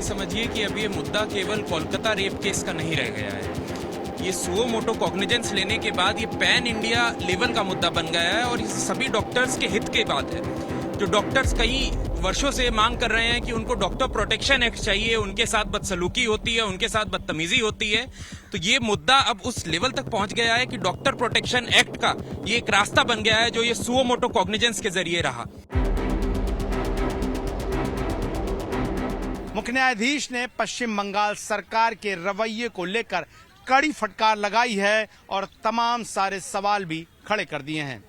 ये समझिए कि अब ये मुद्दा केवल कोलकाता रेप केस का नहीं रह गया है। ये सुओ मोटो कॉग्निजेंस लेने के बाद ये पैन इंडिया लेवल का मुद्दा बन गया है और ये सभी डॉक्टर्स के हित की बात है। जो डॉक्टर्स कई वर्षों से मांग कर रहे हैं कि उनको डॉक्टर प्रोटेक्शन एक्ट चाहिए, उनके साथ बदसलूकी होती है, उनके साथ बदतमीजी होती है, तो ये मुद्दा अब उस लेवल तक पहुंच गया है कि डॉक्टर प्रोटेक्शन एक्ट का ये एक रास्ता बन गया है जो ये सुओ मोटो कॉग्निजेंस के जरिए रहा। मुख्य न्यायाधीश ने पश्चिम बंगाल सरकार के रवैये को लेकर कड़ी फटकार लगाई है और तमाम सारे सवाल भी खड़े कर दिए हैं।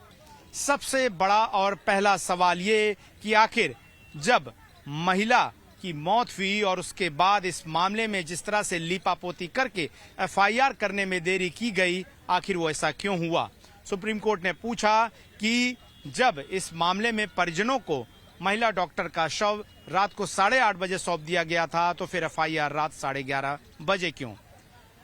सबसे बड़ा और पहला सवाल ये कि आखिर जब महिला की मौत हुई और उसके बाद इस मामले में जिस तरह से लीपापोती करके एफआईआर करने में देरी की गई, आखिर वो ऐसा क्यों हुआ। सुप्रीम कोर्ट ने पूछा कि जब इस मामले में परिजनों को महिला डॉक्टर का शव रात को 8:30 बजे सौंप दिया गया था तो फिर एफआईआर रात 11:30 बजे क्यों।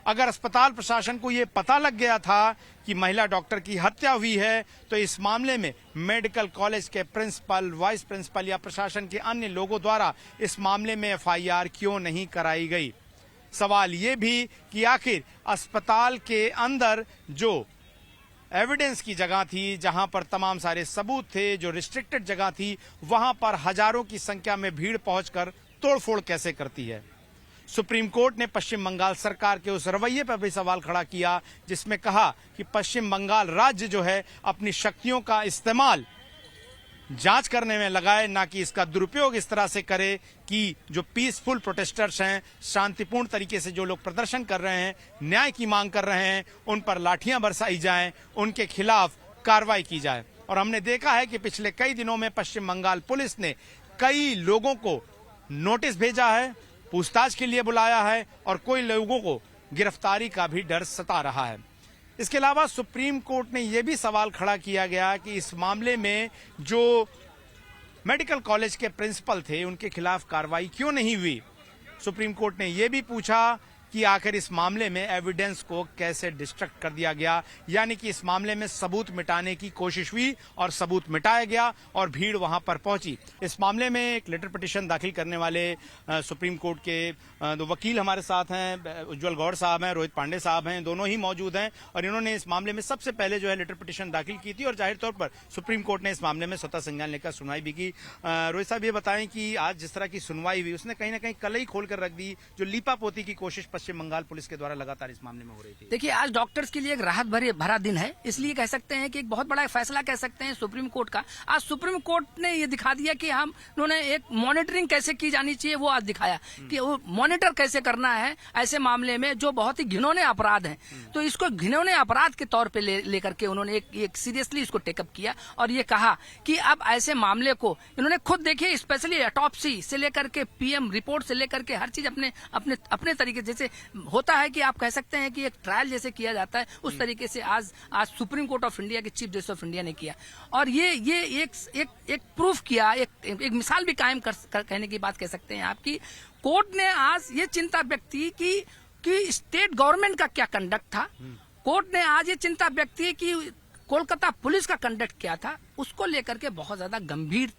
अगर अस्पताल प्रशासन को ये पता लग गया था कि महिला डॉक्टर की हत्या हुई है तो इस मामले में मेडिकल कॉलेज के प्रिंसिपल, वाइस प्रिंसिपल या प्रशासन के अन्य लोगों द्वारा इस मामले में एफआईआर क्यों नहीं कराई गई। सवाल ये भी कि आखिर अस्पताल के अंदर जो एविडेंस की जगह थी, जहां पर तमाम सारे सबूत थे, जो रिस्ट्रिक्टेड जगह थी, वहां पर हजारों की संख्या में भीड़ पहुंचकर तोड़फोड़ कैसे करती है। सुप्रीम कोर्ट ने पश्चिम बंगाल सरकार के उस रवैये पर भी सवाल खड़ा किया जिसमें कहा कि पश्चिम बंगाल राज्य जो है अपनी शक्तियों का इस्तेमाल जांच करने में लगाए, ना कि इसका दुरुपयोग इस तरह से करे कि जो पीसफुल प्रोटेस्टर्स हैं, शांतिपूर्ण तरीके से जो लोग प्रदर्शन कर रहे हैं, न्याय की मांग कर रहे हैं, उन पर लाठियां बरसाई जाएं, उनके खिलाफ कार्रवाई की जाए। और हमने देखा है कि पिछले कई दिनों में पश्चिम बंगाल पुलिस ने कई लोगों को नोटिस भेजा है, पूछताछ के लिए बुलाया है और कोई लोगों को गिरफ्तारी का भी डर सता रहा है। इसके अलावा सुप्रीम कोर्ट ने यह भी सवाल खड़ा किया गया कि इस मामले में जो मेडिकल कॉलेज के प्रिंसिपल थे उनके खिलाफ कार्रवाई क्यों नहीं हुई। सुप्रीम कोर्ट ने यह भी पूछा कि आखिर इस मामले में एविडेंस को कैसे डिस्ट्रक्ट कर दिया गया, यानी कि इस मामले में सबूत मिटाने की कोशिश हुई और सबूत मिटाया गया और भीड़ वहां पर पहुंची। इस मामले में एक लेटर पिटीशन दाखिल करने वाले सुप्रीम कोर्ट के दो वकील हमारे साथ हैं, उज्जवल गौड़ साहब हैं, रोहित पांडे साहब हैं, दोनों ही मौजूद हैं और इन्होंने इस मामले में सबसे पहले जो है लेटर पिटीशन दाखिल की थी और जाहिर तौर पर सुप्रीम कोर्ट ने इस मामले में स्वतः संज्ञान लेकर सुनवाई भी की। रोहित साहब ये बताएं कि आज जिस तरह की सुनवाई हुई उसने कहीं ना कहीं कलई खोल कर रख दी जो लीपापोती की कोशिश पश्चिम बंगाल पुलिस के द्वारा लगातार इस मामले में हो रही थी। देखिए, आज डॉक्टर्स के लिए एक राहत भरा दिन है, इसलिए कह सकते हैं कि एक बहुत बड़ा फैसला कह सकते हैं सुप्रीम कोर्ट का। आज सुप्रीम कोर्ट ने ये दिखा दिया कि हम उन्होंने एक मॉनिटरिंग कैसे की जानी चाहिए वो आज दिखाया कि वो मॉनिटर कैसे करना है ऐसे मामले में जो बहुत ही घिनौने अपराध हैं। तो इसको घिनौने अपराध के तौर पे लेकर के उन्होंने एक सीरियसली इसको टेकअप किया और ये कहा कि अब ऐसे मामले को इन्होंने खुद देखिए, स्पेशली ऑटोप्सी से लेकर के पीएम रिपोर्ट से लेकर के हर चीज अपने तरीके जैसे होता है कि आप कह सकते हैं कि एक ट्रायल जैसे किया जाता है उस तरीके से आज सुप्रीम कोर्ट ऑफ इंडिया के चीफ जस्टिस ऑफ इंडिया ने किया और ये एक प्रूफ किया, एक मिसाल भी कायम कर कहने की बात कह सकते हैं आपकी। कोर्ट ने आज ये चिंता व्यक्त की कि स्टेट गवर्नमेंट का क्या कंडक्ट था। कोर्ट ने आज ये चिंता व्यक्त की कि कोलकाता पुलिस का कंडक्ट क्या था, उसको लेकर के बहुत ज्यादा गंभीर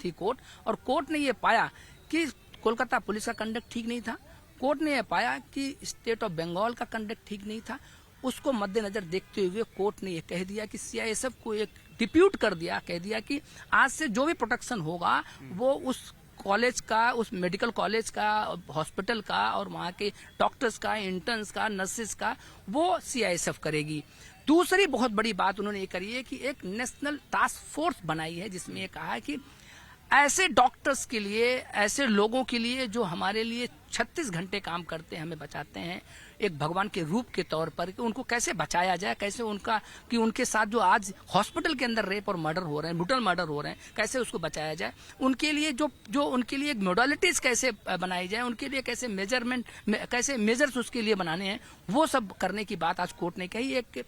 थी कोर्ट। और कोर्ट ने ये पाया कि कोलकाता पुलिस का कंडक्ट ठीक नहीं था। कोर्ट ने यह पाया कि स्टेट ऑफ बंगाल का कंडक्ट ठीक नहीं था। उसको मद्देनजर देखते हुए कोर्ट ने यह कह दिया कि सीआईएसएफ को एक डिप्यूट कर दिया, कह दिया कि आज से जो भी प्रोटेक्शन होगा वो उस कॉलेज का, उस मेडिकल कॉलेज का, हॉस्पिटल का और वहाँ के डॉक्टर्स का, इंटर्न्स का, नर्सेस का, वो सीआईएसएफ करेगी। दूसरी बहुत बड़ी बात उन्होंने ये करी है कि एक नेशनल टास्क फोर्स बनाई है जिसमें ये कहा है कि ऐसे डॉक्टर्स के लिए, ऐसे लोगों के लिए जो हमारे लिए 36 घंटे काम करते हैं, हमें बचाते हैं एक भगवान के रूप के तौर पर, कि उनको कैसे बचाया जाए, कैसे उनके साथ जो आज हॉस्पिटल के अंदर रेप और मर्डर हो रहे हैं, ब्रूटल मर्डर हो रहे हैं, कैसे उसको बचाया जाए, उनके लिए जो उनके लिए मोडालिटीज कैसे बनाई जाए, उनके लिए कैसे कैसे मेजर्स उसके लिए बनाने हैं, वो सब करने की बात आज कोर्ट ने कही। एक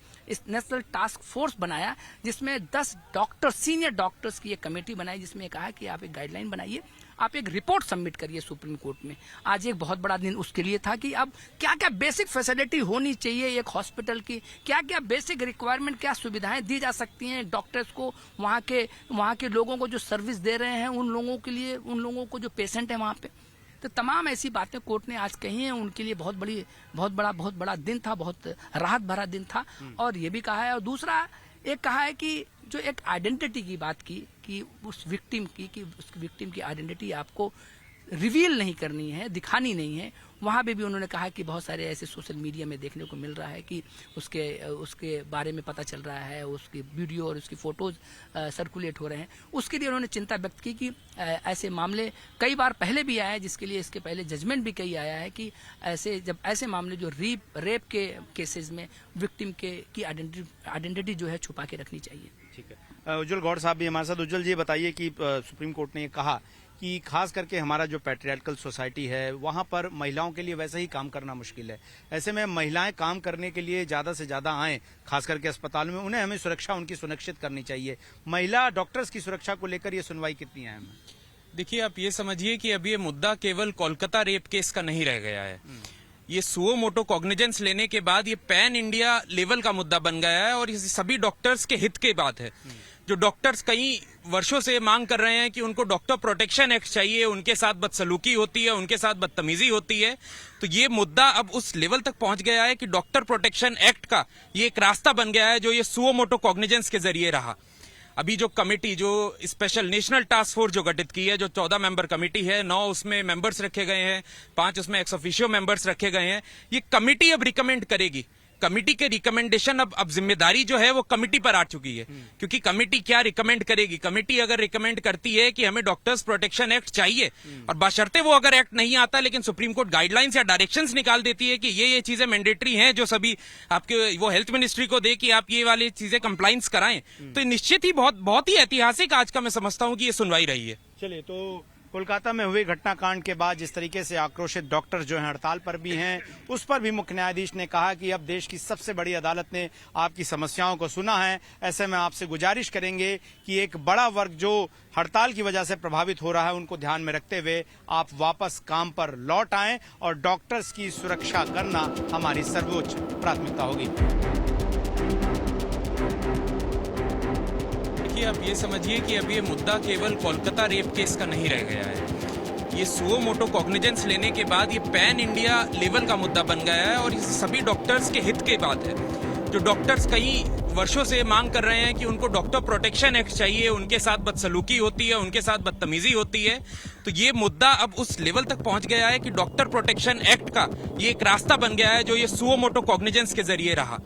नेशनल टास्क फोर्स बनाया जिसमें 10 डॉक्टर, सीनियर डॉक्टर्स की एक कमेटी बनाई जिसमें कहा कि आप एक गाइडलाइन बनाइए, आप एक रिपोर्ट सबमिट करिए सुप्रीम कोर्ट में। आज एक बहुत बड़ा दिन उसके लिए था कि अब क्या क्या बेसिक फैसिलिटी होनी चाहिए एक हॉस्पिटल की, क्या क्या बेसिक रिक्वायरमेंट, क्या सुविधाएं दी जा सकती हैं डॉक्टर्स को, वहाँ के लोगों को जो सर्विस दे रहे हैं उन लोगों के लिए, उन लोगों को जो पेशेंट है वहाँ पे। तो तमाम ऐसी बातें कोर्ट ने आज कही हैं। उनके लिए बहुत बड़ा दिन था, बहुत राहत भरा दिन था। और ये भी कहा है, और दूसरा एक कहा है कि जो एक आइडेंटिटी की बात की कि उस विक्टिम की आइडेंटिटी आपको रिवील नहीं करनी है, दिखानी नहीं है। वहाँ पे भी उन्होंने कहा कि बहुत सारे ऐसे सोशल मीडिया में देखने को मिल रहा है कि उसके बारे में पता चल रहा है, उसकी वीडियो और उसकी फोटोज सर्कुलेट हो रहे हैं। उसके लिए उन्होंने चिंता व्यक्त की कि ऐसे मामले कई बार पहले भी आए, जिसके लिए इसके पहले जजमेंट भी कई आया है कि ऐसे मामले जो रेप के केसेस में विक्टिम की आइडेंटिटी जो है छुपा के रखनी चाहिए। ठीक है, उज्जवल गौड़ साहब भी हमारे साथ। उज्जवल जी बताइए कि सुप्रीम कोर्ट ने ये कहा कि खास करके हमारा जो पैट्रियार्कल सोसाइटी है वहां पर महिलाओं के लिए वैसे ही काम करना मुश्किल है। ऐसे में महिलाएं काम करने के लिए ज्यादा से ज्यादा आएं, खास करके अस्पताल में, उन्हें हमें सुरक्षा उनकी सुनिश्चित करनी चाहिए। महिला डॉक्टर्स की सुरक्षा को लेकर ये सुनवाई कितनी अहम है? देखिए, आप ये समझिए कि अब ये मुद्दा केवल कोलकाता रेप केस का नहीं रह गया है। ये सुओ मोटो कॉग्निजेंस लेने के बाद ये पैन इंडिया लेवल का मुद्दा बन गया है और ये सभी डॉक्टर्स के हित की बात है। जो डॉक्टर्स कई वर्षों से मांग कर रहे हैं कि उनको डॉक्टर प्रोटेक्शन एक्ट चाहिए, उनके साथ बदसलूकी होती है, उनके साथ बदतमीजी होती है, तो ये मुद्दा अब उस लेवल तक पहुंच गया है कि डॉक्टर प्रोटेक्शन एक्ट का ये एक रास्ता बन गया है जो ये सुओ मोटो कॉग्निजेंस के जरिए रहा। अभी जो कमेटी, जो स्पेशल नेशनल टास्क फोर्स जो गठित की है, जो 14 मेंबर कमेटी है, 9 उसमें मेंबर्स रखे गए हैं, 5 उसमें एक्स ऑफिशियो मेंबर्स रखे गए हैं। ये कमेटी अब रिकमेंड करेगी। कमेटी के रिकमेंडेशन अब जिम्मेदारी जो है वो कमेटी पर आ चुकी है, क्योंकि कमेटी क्या रिकमेंड करेगी। कमेटी अगर रिकमेंड करती है कि हमें डॉक्टर्स प्रोटेक्शन एक्ट चाहिए, और बशर्ते वो अगर एक्ट नहीं आता लेकिन सुप्रीम कोर्ट गाइडलाइंस या डायरेक्शंस निकाल देती है कि ये चीजें मैंडेटरी हैं जो सभी आपके वो हेल्थ मिनिस्ट्री को दे कि आप ये वाली चीजें कंप्लाइंस कराएं, तो निश्चित ही बहुत ही ऐतिहासिक आज का मैं समझता हूं कि ये सुनवाई रही है। चलिए, तो कोलकाता में हुए घटनाकांड के बाद जिस तरीके से आक्रोशित डॉक्टर जो हैं हड़ताल पर भी हैं, उस पर भी मुख्य न्यायाधीश ने कहा कि अब देश की सबसे बड़ी अदालत ने आपकी समस्याओं को सुना है। ऐसे में आपसे गुजारिश करेंगे कि एक बड़ा वर्ग जो हड़ताल की वजह से प्रभावित हो रहा है उनको ध्यान में रखते हुए आप वापस काम पर लौट आएं और डॉक्टर्स की सुरक्षा करना हमारी सर्वोच्च प्राथमिकता होगी। आप ये समझिए कि अब ये मुद्दा केवल कोलकाता रेप केस का नहीं रह गया है। ये सुओ मोटो कॉग्निजेंस लेने के बाद ये पैन इंडिया लेवल का मुद्दा बन गया है और ये सभी डॉक्टर्स के हित की बात है। जो डॉक्टर्स कई वर्षों से मांग कर रहे हैं कि उनको डॉक्टर प्रोटेक्शन एक्ट चाहिए, उनके साथ बदसलूकी होती है, उनके साथ बदतमीजी होती है, तो ये मुद्दा अब उस लेवल तक पहुंच गया है कि डॉक्टर प्रोटेक्शन एक्ट का ये एक रास्ता बन गया है जो ये सुओ मोटो कॉग्निजेंस के जरिए रहा।